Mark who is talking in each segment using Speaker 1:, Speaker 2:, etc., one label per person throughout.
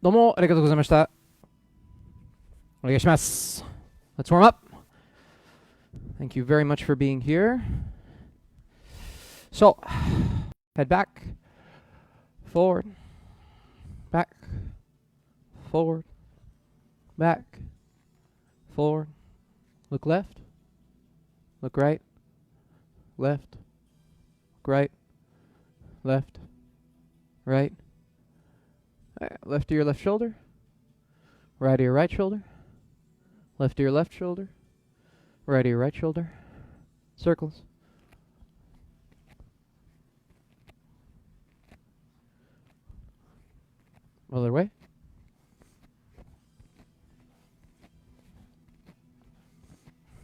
Speaker 1: どうもありがとうございました。お願いします。Let's warm up. Thank you very much for being here. So, head back, forward, back, forward, back, forward. Look left, look right, left, look right, left, right. Left to your left shoulder, right to your right shoulder, left to your left shoulder, right to your right shoulder. Circles. Other way.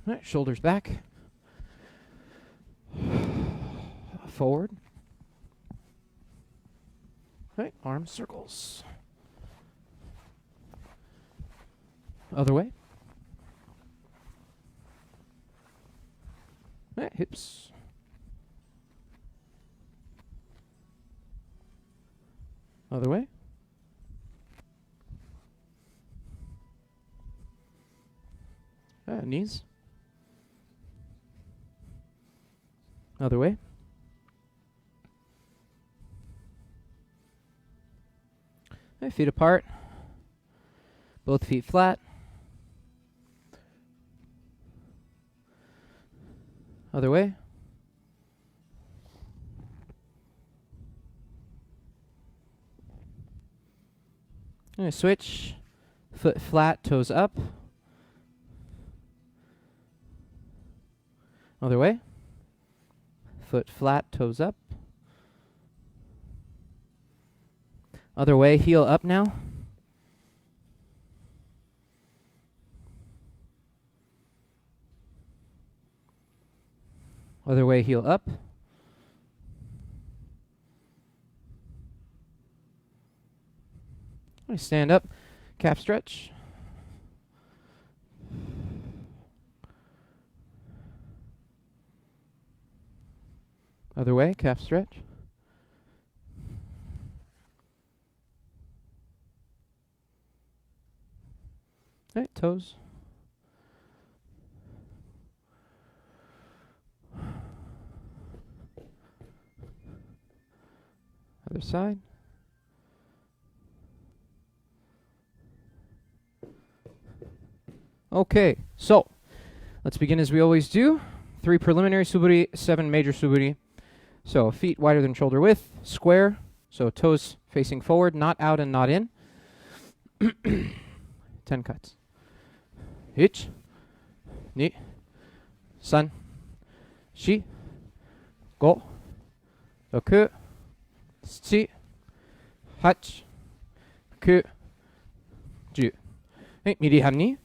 Speaker 1: All right, shoulders back. Forward. All right, arms circles. Other way. All right, hips. Other way. Knees. Other way. Okay, feet apart. Both feet flat. Other way. Okay, switch. Foot flat, toes up. Other way. Foot flat, toes up. Other way, heel up now. Other way, heel up. Stand up, calf stretch. Other way, calf stretch. All right, toes. Other side. Okay, so let's begin as we always do. 3 preliminary suburi, 7 major suburi. So feet wider than shoulder width, square. So toes facing forward, not out and not in. 10 cuts. 1, 2, 3, 4, 5, 6, 7, 8, 9, 10. はい、右半に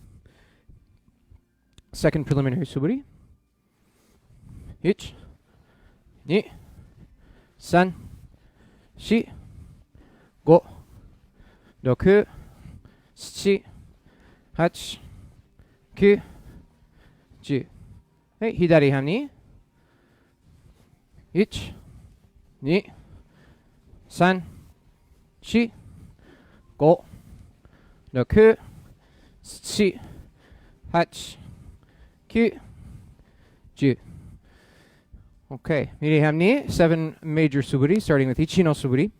Speaker 1: Second preliminary suburi. 1, 2, 3, 4, 5, 6, 7, 8, 9, 10. はい、左半に 1, 2, 3, 4, 5, 6, 7, 8, 9, 10. Okay, Mirihamni, 7 major suburi, starting with Ichi no suburi.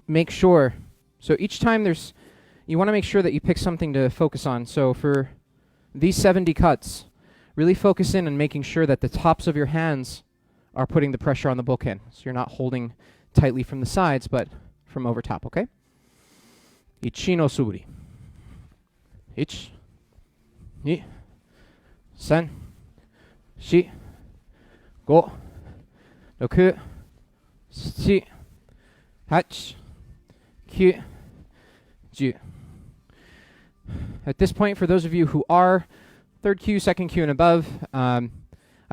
Speaker 1: Make sure, so each time you want to make sure that you pick something to focus on. So for these 70 cuts, really focus in on making sure that the tops of your hands are putting the pressure on the bokken. So you're not holding tightly from the sides, but from over top, okay? Ichi no suburi. 1, 2, 3, 4, 5, 6, 7, 8, 9, 10. At this point, for those of you who are third kyu, second kyu, and above, I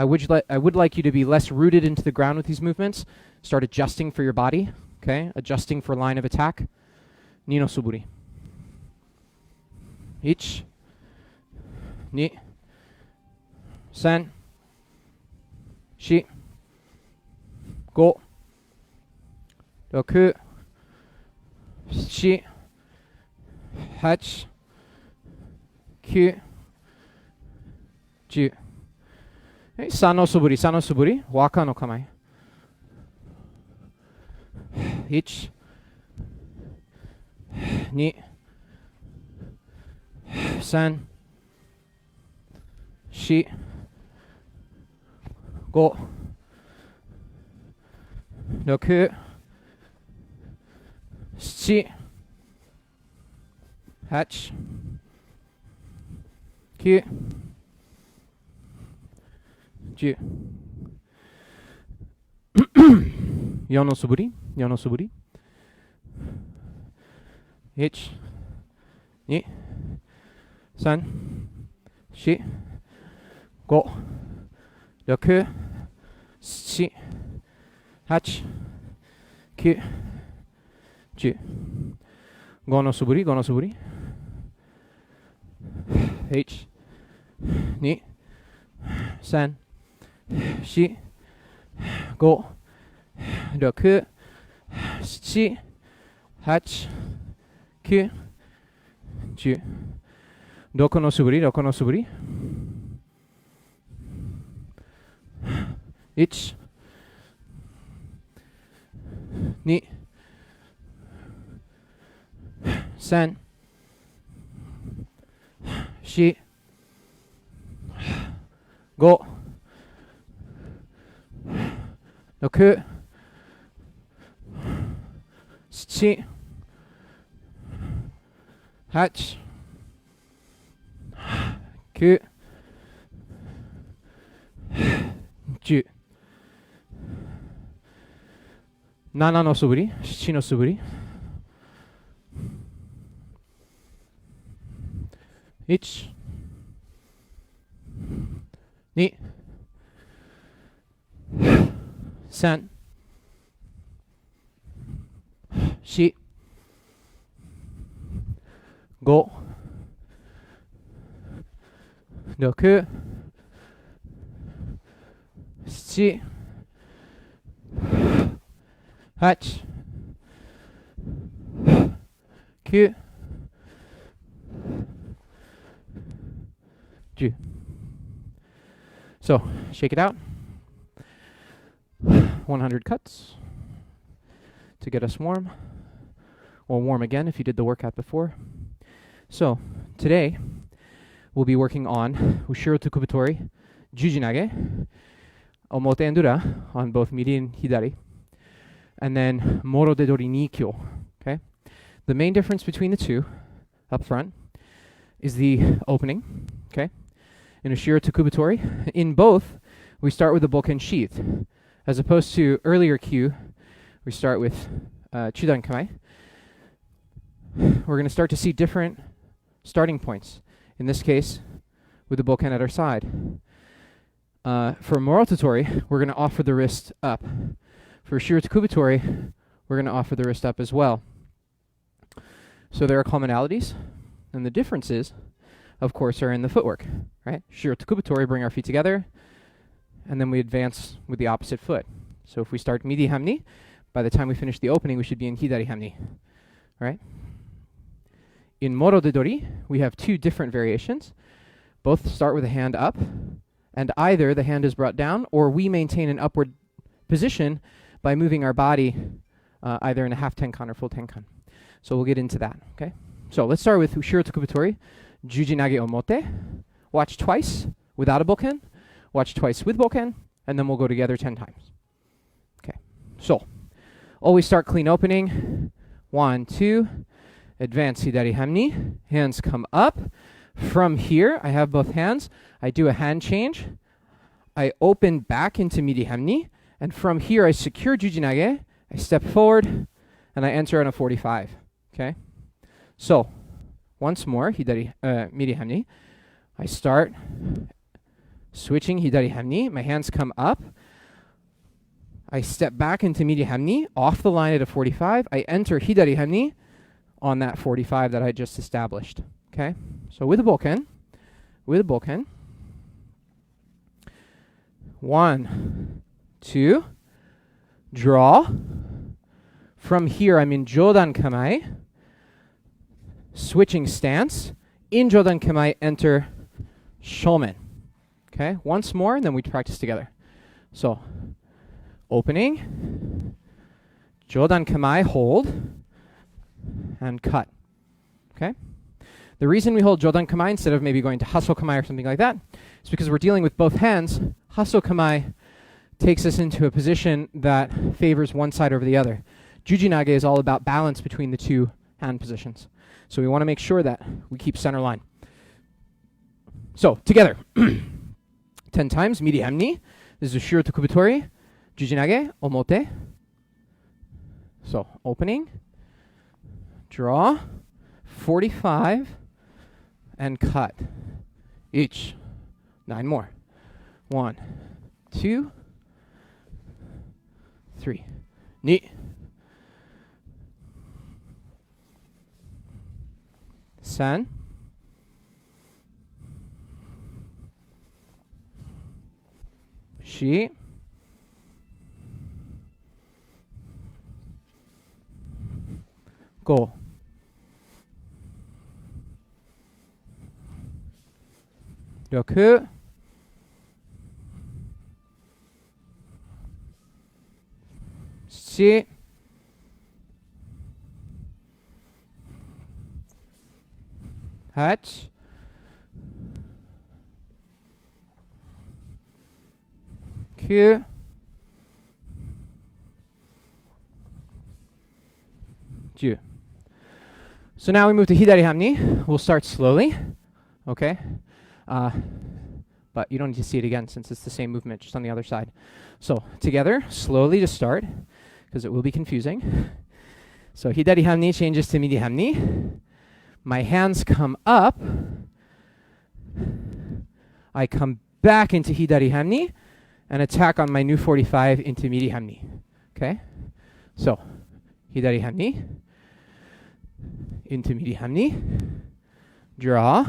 Speaker 1: would like you to be less rooted into the ground with these movements. Start adjusting for your body, okay? Adjusting for line of attack. Ni no suburi. 1, 2, 3, 4, 5, 6, 8 9 10 3の素振り3の素振り和歌の構え1 2 3 4 5 6 7 8 9 10 4の素振り4の素振り1 2 3 4 5 6 7 8 9 10 5の素振り5の素振り1 2 3 4 5 6 7 8 9 10 6の素振り6の素振り1 2 3 4 5 6 7 8 9 10 7の素振り7の素振り1 2 3 4 5 6 7 8 9 10 So, shake it out. 100 cuts to get us warm, or warm again if you did the workout before. So, today we'll be working on Ushiro Tekubitori, Jujinage, Omote and Ura on both midi and hidari, and then Morotetori Nikkyo. Okay? The main difference between the two up front is the opening. Okay? In Ushiro Tekubitori, in both, we start with the Bokken sheath. As opposed to earlier Kyu, we start with Chudan Kamae. We're going to start to see different starting points. In this case, with the Bokken at our side. For Morotetori, we're going to offer the wrist up. For Ushiro Tekubitori, we're going to offer the wrist up as well. So there are commonalities, and the differences, of course, are in the footwork. Right? Ushiro Tekubitori, bring our feet together, and then we advance with the opposite foot. So if we start midi hamni, by the time we finish the opening, we should be in hidari hamni. Right? In Morotetori, we have two different variations. Both start with a hand up, and either the hand is brought down, or we maintain an upward position by moving our body either in a half tenkan or full tenkan. So we'll get into that. Okay? So let's start with Ushiro Tekubitori, Jujinage Omote. Watch twice without a Bokken. Watch twice with Bokken, and then we'll go together 10 times. Okay, so always start clean opening. 1, 2, advance hidari hamni. Hands come up. From here, I have both hands. I do a hand change. I open back into midi hamni, and from here I secure Jujinage. I step forward, and I enter on a 45. Okay, so once more hidari midi hamni. I start switching hidari hamni, my hands come up. I step back into midi hamni, off the line at a 45. I enter hidari hamni on that 45 that I just established. Okay? So with a Bokken, 1, 2, draw. From here, I'm in Jodan Kamae. switching stance. In Jodan Kamae, enter shomen. Okay, once more, and then we practice together. So, opening, Jodan Kamae, hold, and cut. Okay? The reason we hold Jodan Kamae instead of maybe going to Hasso Kamae or something like that is because we're dealing with both hands. Hasso Kamae takes us into a position that favors one side over the other. Jujinage is all about balance between the two hand positions. So we want to make sure that we keep center line. So, together. 10 times, midi hamni. This is Ushiro Tekubitori. Jujinage, omote. So, opening. Draw. 45. And cut. Each. 9 more. 1, 2, 3. Ni. San. Shi. Go. Ryoku. Shi. 8. 9. 10. So now we move to Hidari Hamni. We'll start slowly. Okay? But you don't need to see it again since it's the same movement, just on the other side. So together, slowly to start, because it will be confusing. So Hidari Hamni changes to Midi Hamni. My hands come up. I come back into Hidari Hamni and attack on my new 45 into Midi Hamni. Okay? So, Hidari Hamni into Midi Hamni. Draw.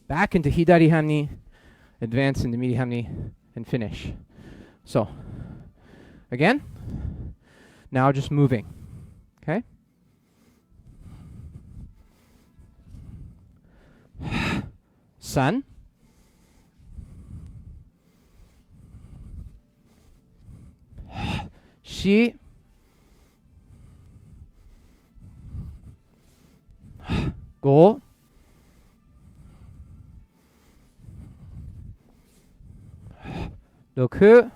Speaker 1: Back into Hidari Hamni. Advance into Midi Hamni and finish. So, again. Now just moving. Okay? Sun. Shi. Go. Roku.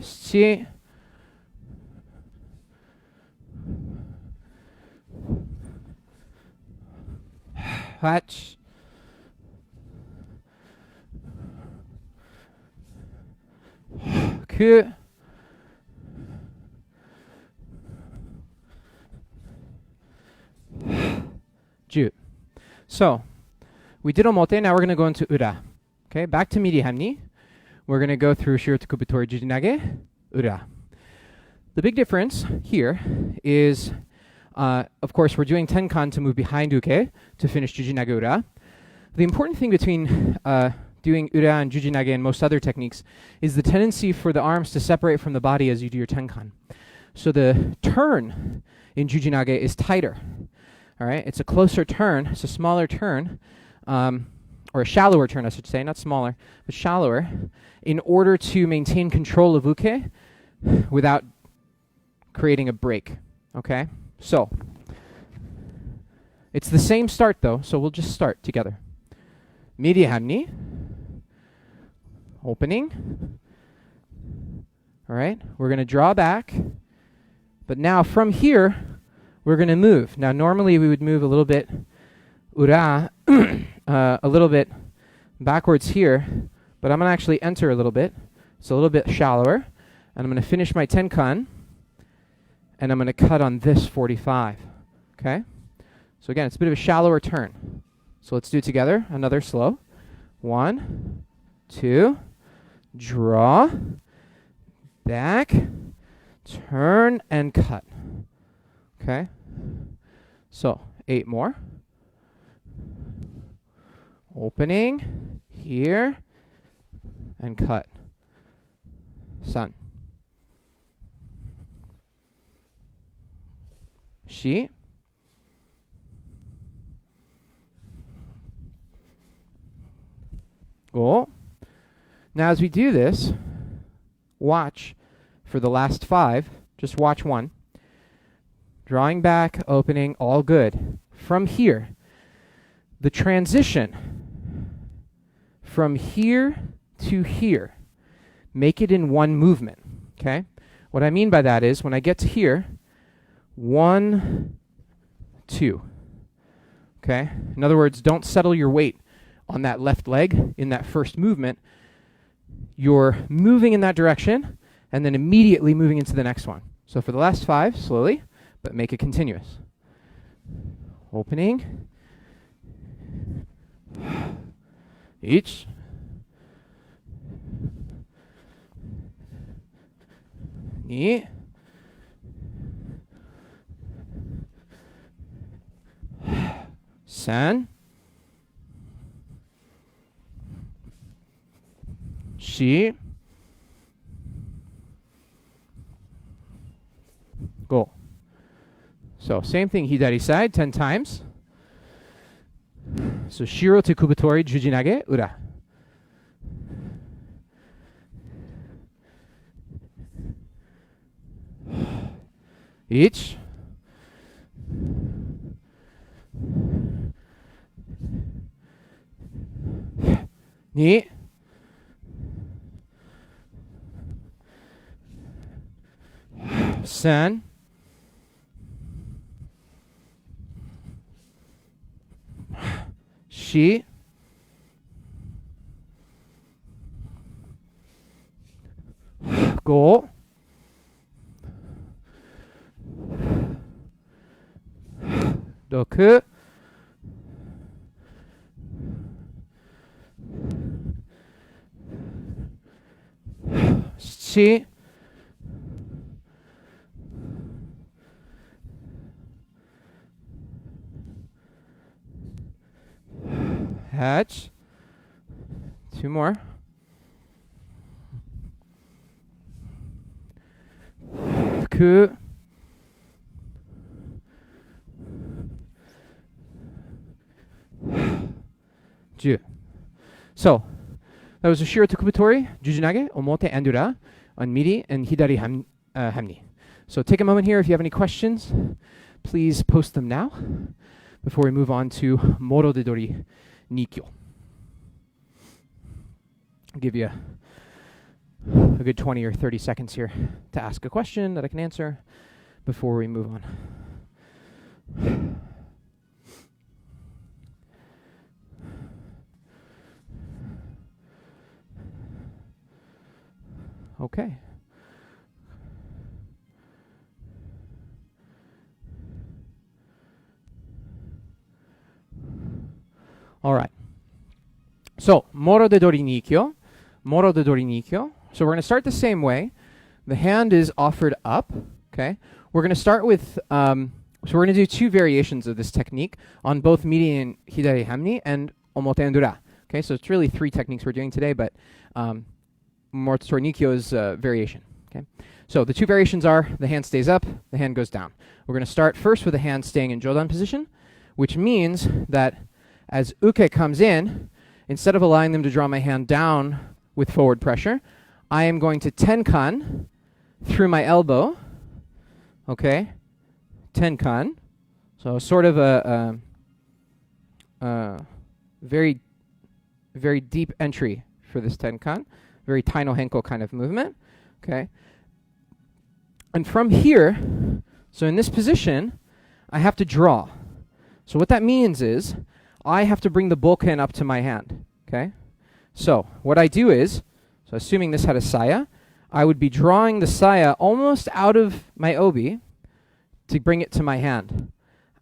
Speaker 1: Shi. 8. 9. 10. So, we did omote, now we're going to go into ura. Okay, back to midi hamni. We're going to go through Ushiro Tekubitori Jujinage, ura. The big difference here is, of course, we're doing tenkan to move behind uke to finish Jujinage ura. The important thing between doing ura and Jujinage and most other techniques is the tendency for the arms to separate from the body as you do your tenkan. So the turn in Jujinage is tighter. All right, it's a closer turn, it's a smaller turn, or a shallower turn, I should say, not smaller, but shallower, in order to maintain control of uke without creating a break. Okay, so it's the same start though, so we'll just start together. Midi hamni, opening. All right, we're going to draw back, but now from here, we're going to move. Now, normally we would move a little bit ura, a little bit backwards here, but I'm going to actually enter a little bit. It's a little bit shallower, and I'm going to finish my tenkan, and I'm going to cut on this 45. Okay? So again, it's a bit of a shallower turn. So let's do it together. Another slow. 1, 2, draw, back, turn, and cut. Okay, so 8 more. Opening here and cut. Sun. shi. Go. Now as we do this, watch for the last 5. Just watch 1. Drawing back, opening, all good. From here, the transition from here to here, make it in one movement, okay? What I mean by that is when I get to here, 1, 2, okay? In other words, don't settle your weight on that left leg in that first movement. You're moving in that direction and then immediately moving into the next one. So for the last 5, slowly, but make it continuous. Opening. Each. Ni. San. Shi. Go. So same thing, hidari side 10 times. So Shiro Tekubitori Jujinage ura. Each. Ni. San. Shi. Go. Doku. Shi. Hatch. 2 more. Ku. Ju. So, that was Ushiro Tekubitori, Jujinage, Omote and Ura on Midi and Hidari Hamni. So take a moment here. If you have any questions, please post them now before we move on to Morotetori Nikkyo. I'll give you a good 20 or 30 seconds here to ask a question that I can answer before we move on. Okay. All right. So, Morotetori Nikkyo. Morotetori Nikkyo. So we're going to start the same way. The hand is offered up. Okay. We're going to start with, so we're going to do 2 variations of this technique on both Midi and Hidari Hamni and Omote and Ura. Okay. So it's really 3 techniques we're doing today, but Morotetori Nikkyo is a variation. Okay. So the 2 variations are the hand stays up, the hand goes down. We're going to start first with the hand staying in Jodan position, which means that as uke comes in, instead of allowing them to draw my hand down with forward pressure, I am going to tenkan through my elbow. Okay, tenkan. So sort of a very, very deep entry for this tenkan. Very taino henko kind of movement. Okay. And from here, so in this position, I have to draw. So what that means is I have to bring the bokken up to my hand. Okay. So what I do is, so assuming this had a saya, I would be drawing the saya almost out of my obi to bring it to my hand.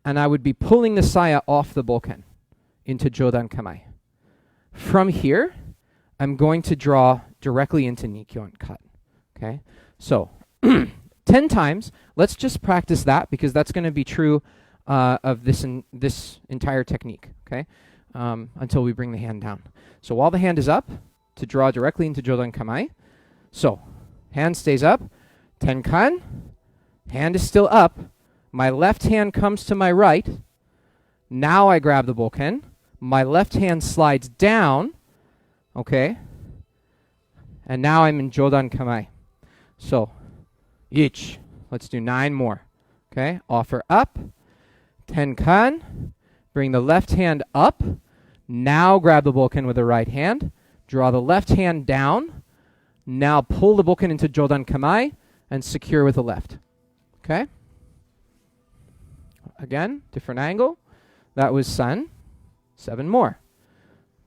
Speaker 1: And I would be pulling the saya off the bokken into Jodan Kamai. From here, I'm going to draw directly into Nikkyo and cut. Okay? So, 10 times. Let's just practice that because that's going to be true of this entire technique. Okay? Until we bring the hand down. So while the hand is up, to draw directly into Jodan Kamai. So, hand stays up. Tenkan. Hand is still up, My left hand comes to my right. Now I grab the Bokken. My left hand slides down. Okay. And now I'm in Jodan Kamae. So, ich. Let's do 9 more. Okay. Offer up. Tenkan. Bring the left hand up. Now grab the Bokken with the right hand. Draw the left hand down. Now pull the Bokken into Jodan Kamae and secure with the left. Okay? Again, different angle. That was San. 7 more.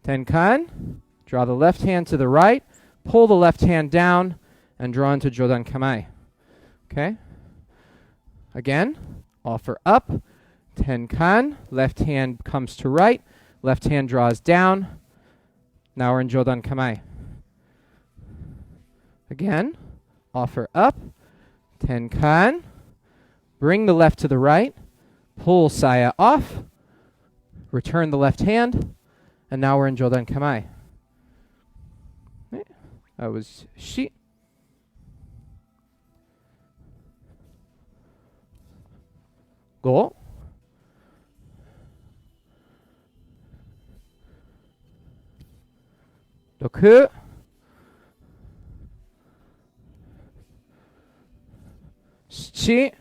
Speaker 1: Tenkan. Draw the left hand to the right. Pull the left hand down and draw into Jodan Kamae. Okay? Again, offer up. Tenkan. Left hand comes to right. Left hand draws down. Now we're in Jodan Kamae. Again, offer up. Tenkan. Bring the left to the right. Pull saya off. Return the left hand. And now we're in Jodan Kamae. That was shi. Go. Doku. Shichi.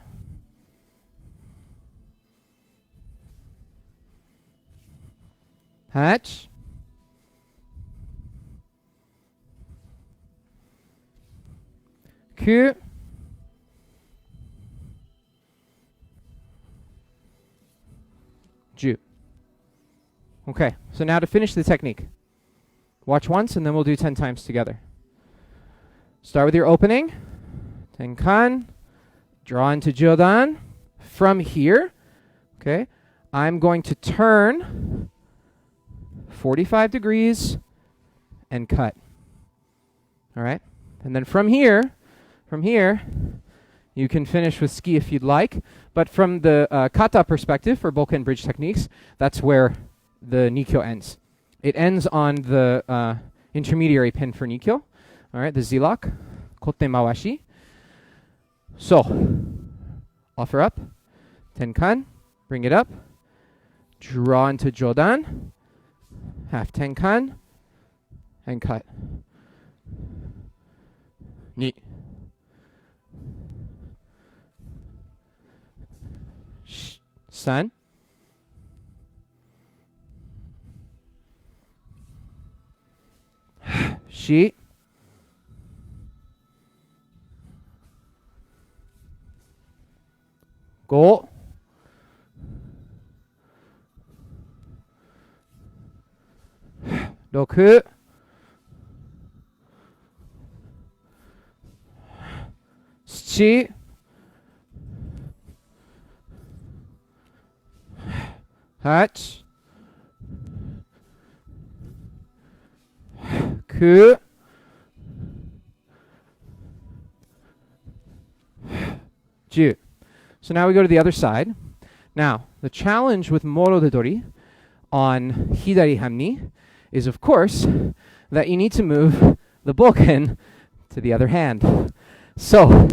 Speaker 1: 8. 9. 10. Okay, so now to finish the technique. Watch once and then we'll do 10 times together. Start with your opening. Tenkan. Draw into Jodan. From here, okay, I'm going to turn 45 degrees and cut. All right? And then from here, you can finish with ski if you'd like. But from the kata perspective for Bokken bridge techniques, that's where the Nikkyo ends. It ends on the intermediary pin for Nikkyo. All right, the zilak, kote mawashi. So, offer up, tenkan, bring it up, draw into Jodan, half tenkan, and cut. Ni. San. Shi. Go. Doku. Shichi. 8. 9. 10. So now we go to the other side. Now, the challenge with Morotetori on Hidari Hamni is, of course, that you need to move the Bokken to the other hand. So,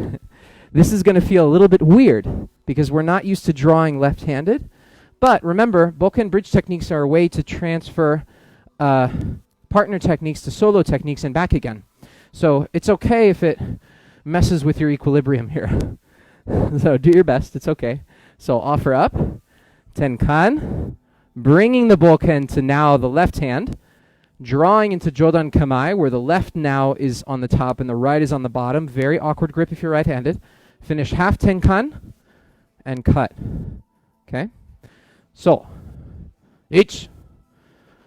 Speaker 1: this is going to feel a little bit weird because we're not used to drawing left-handed. But remember, Bokken bridge techniques are a way to transfer partner techniques to solo techniques and back again. So it's okay if it messes with your equilibrium here. So do your best, it's okay. So offer up, tenkan, bringing the Bokken to now the left hand, drawing into Jodan Kamae, where the left now is on the top and the right is on the bottom. Very awkward grip if you're right-handed. Finish half tenkan and cut. Okay? So, ich.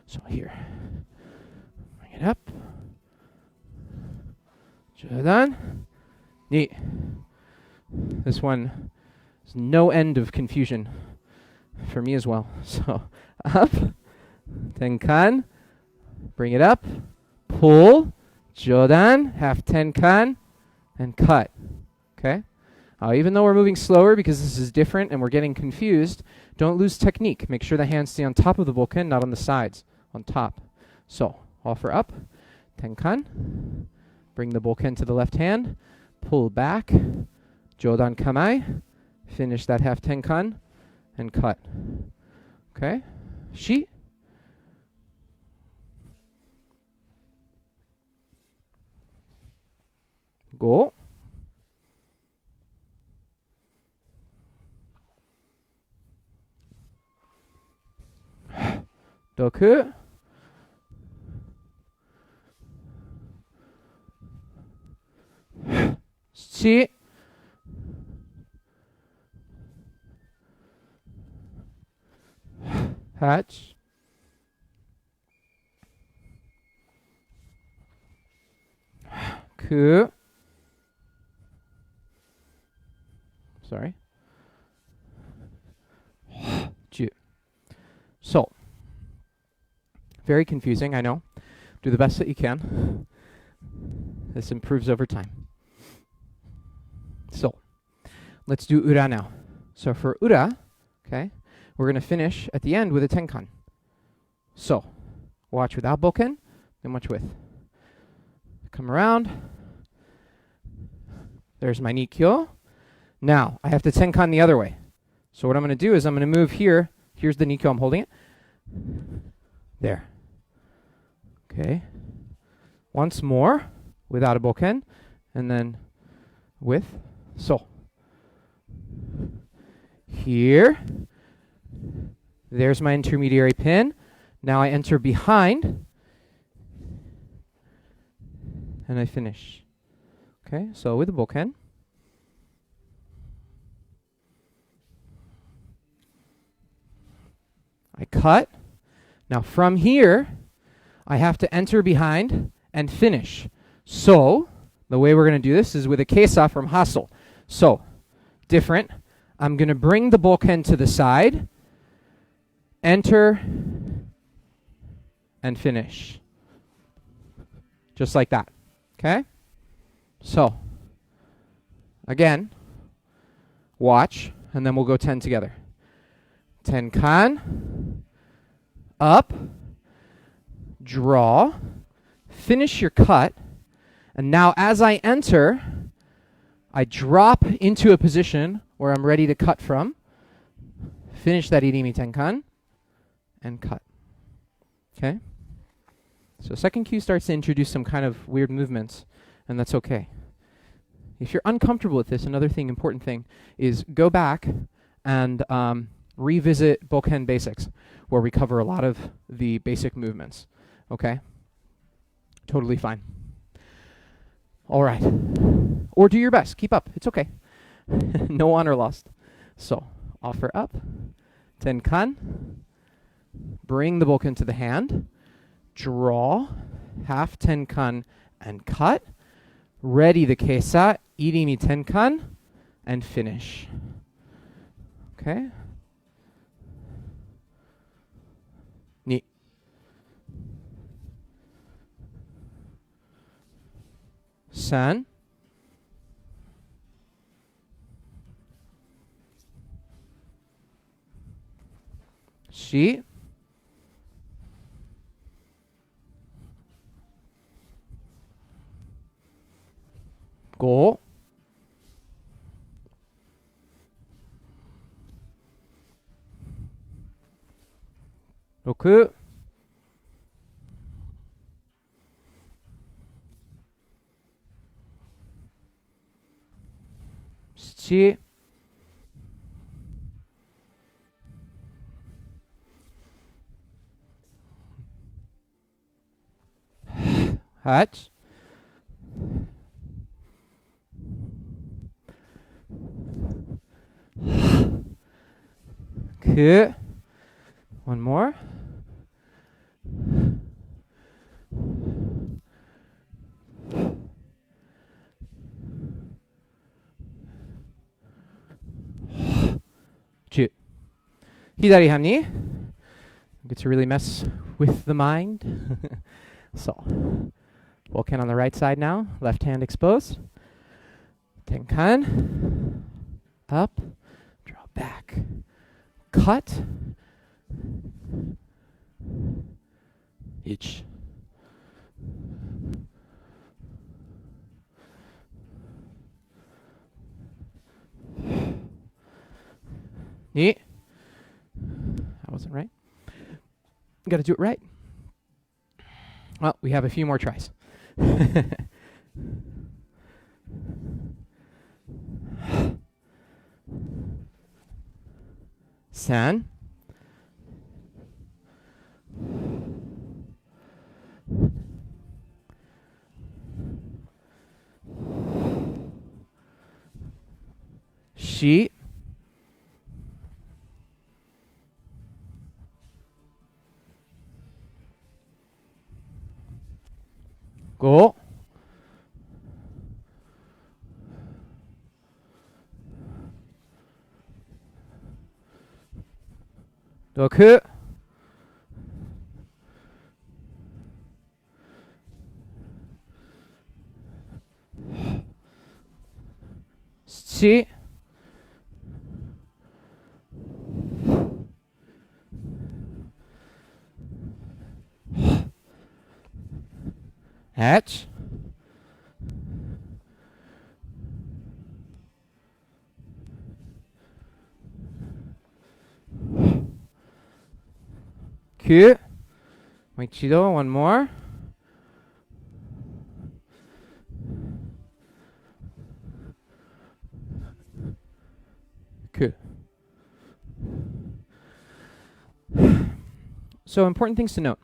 Speaker 1: So here. Bring it up. Jodan. Ni. This one is no end of confusion for me as well. So, up. Tenkan. Bring it up. Pull. Jodan. Half tenkan. And cut. Okay? Even though we're moving slower because this is different and we're getting confused, don't lose technique. Make sure the hands stay on top of the Bokken, not on the sides, on top. So, offer up, tenkan, bring the Bokken to the left hand, pull back, Jodan Kamae, Finish that half tenkan and cut. Okay? Shi. Go. Doku. Shi. Hatch. Ku. Sorry. Ju. So, very confusing, I know. Do the best that you can. This improves over time. So, let's do ura now. So for ura, okay, we're going to finish at the end with a tenkan. So, watch without bokken, then watch with. Come around. There's my Nikkyo. Now, I have to tenkan the other way. So what I'm going to do is I'm going to move here. Here's the Nikkyo, I'm holding it. There. Okay. Once more, without a bokken, and then with. So. Here. There's my intermediary pin. Now I enter behind. And I finish. Okay, so with the bokken. I cut. Now from here, I have to enter behind and finish. So, the way we're going to do this is with a kesa from Hassel. So, different. I'm going to bring the bokken to the side, enter, and finish. Just like that. Okay? So, again, watch, and then we'll go 10 together. Tenkan, up, draw, finish your cut, and now as I enter, I drop into a position where I'm ready to cut from, finish that irimi tenkan, and cut. Okay? So second cue starts to introduce some kind of weird movements, and that's okay. If you're uncomfortable with this, another thing, important thing, is go back and revisit bokken basics, where we cover a lot of the basic movements. Okay? Totally fine. All right. Or do your best. Keep up. It's okay. No honor lost. So, offer up. Tenkan. Bring the bokken to the hand. Draw. Half tenkan and cut. Ready the kesa. Irimi tenkan. And finish. Okay? Ni. San. Shi. Go. Roku. Shichi. Hatch. Ku. One more. Ju. Hidari hamni. Get to really mess with the mind. So, bokken on the right side now. Left hand exposed. Tenkan. Up. Draw back. Cut. Ich. Ni. That wasn't right. You got to do it right. Well, we have a few more tries. San. Shi. Go. Doku. Shi. Hatch. Q. Moichido, one more. Q. So important things to note.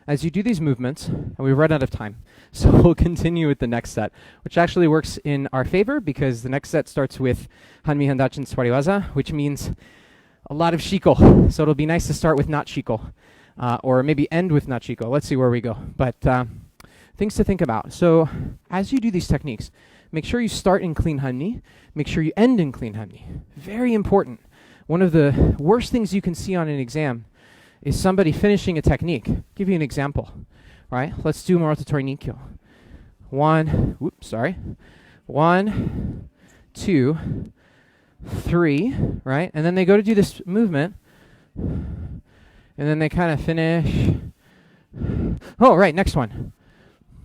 Speaker 1: As you do these movements, and we've run out of time, so we'll continue with the next set, which actually works in our favor because the next set starts with Hanmi Handachin Swariwaza, which means a lot of shiko. So it'll be nice to start with not shiko, or maybe end with not shiko. Let's see where we go. But things to think about. So as you do these techniques, make sure you start in clean Hanmi. Make sure you end in clean Hanmi. Very important. One of the worst things you can see on an exam is somebody finishing a technique. Give you an example, right? Let's do Morotetori Nikkyo. 1, 2, 3, right? And then they go to do this movement, and then they kind of finish. Oh, right, next one.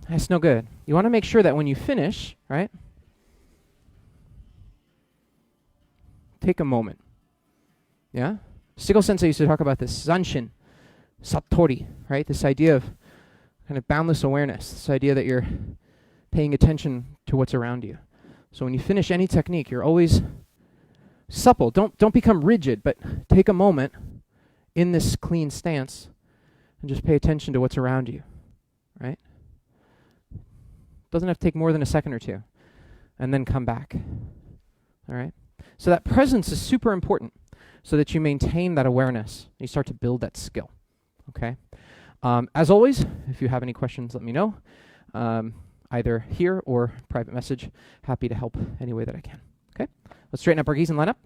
Speaker 1: That's no good. You want to make sure that when you finish, right, take a moment. Yeah? Shigo Sensei used to talk about this, Zanshin, Satori, right? This idea of kind of boundless awareness, this idea that you're paying attention to what's around you. So when you finish any technique, you're always supple. Don't become rigid, but take a moment in this clean stance and just pay attention to what's around you, right? Doesn't have to take more than a second or two, and then come back, all right? So that presence is super important, so that you maintain that awareness. You start to build that skill, okay? As always, if you have any questions, let me know. Either here or private message. Happy to help any way that I can, okay? Let's straighten up our geese and line up.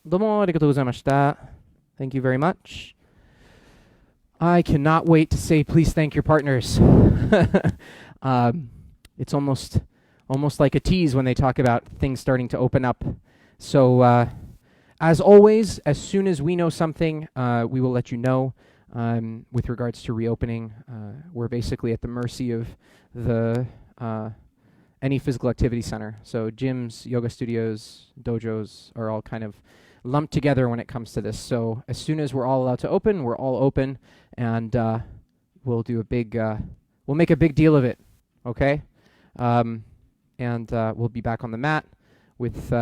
Speaker 1: Domo arigatou gozaimashita. Thank you very much. I cannot wait to say please thank your partners. It's almost like a tease when they talk about things starting to open up. So as always, as soon as we know something, we will let you know. With regards to reopening, we're basically at the mercy of the any physical activity center. So gyms, yoga studios, dojos are all kind of lumped together when it comes to this. So as soon as we're all allowed to open, we're all open, and we'll do a big, we'll make a big deal of it, okay? And we'll be back on the mat with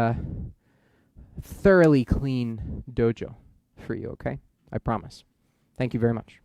Speaker 1: thoroughly clean dojo for you, okay? I promise. Thank you very much.